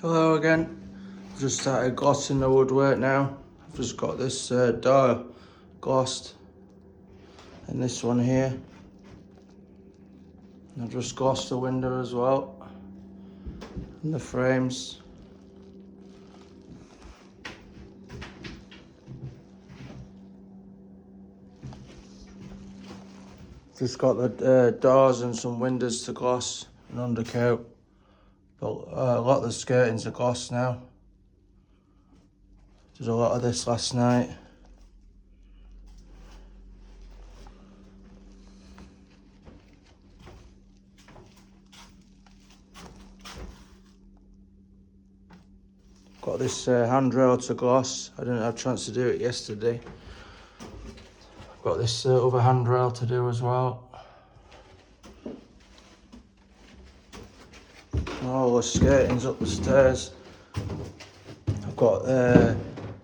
Hello again. I've just started glossing the woodwork now. I've just got this door glossed and this one here. And I've just glossed the window as well and the frames. Just got the doors and some windows to gloss and undercoat. But a lot of the skirtings are glossed now. Did a lot of this last night. Got this handrail to gloss. I didn't have a chance to do it yesterday. Got this other handrail to do as well. All the skirtings up the stairs. I've got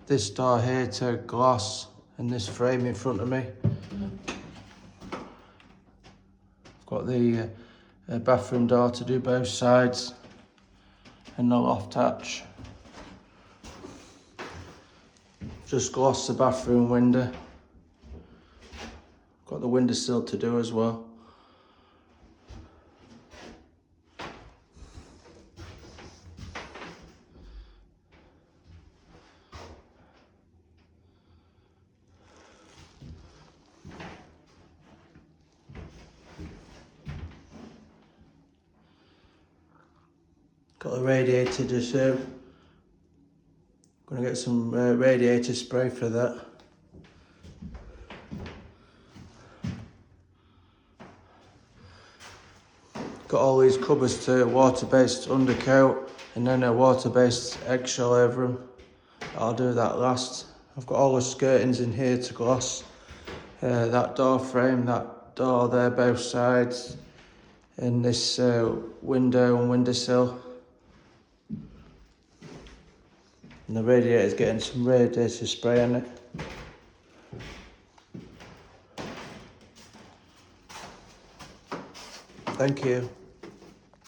this door here to gloss and this frame in front of me. I've got the bathroom door to do both sides and the loft hatch. Just glossed the bathroom window. Got the windowsill to do as well. Got the radiator to do. Gonna get some radiator spray for that. Got all these cupboards to water-based undercoat and then a water-based eggshell over them. I'll do that last. I've got all the skirtings in here to gloss. That door frame, that door there, both sides, and this window and windowsill. And the radiator's getting some radiator spray on it. Thank you.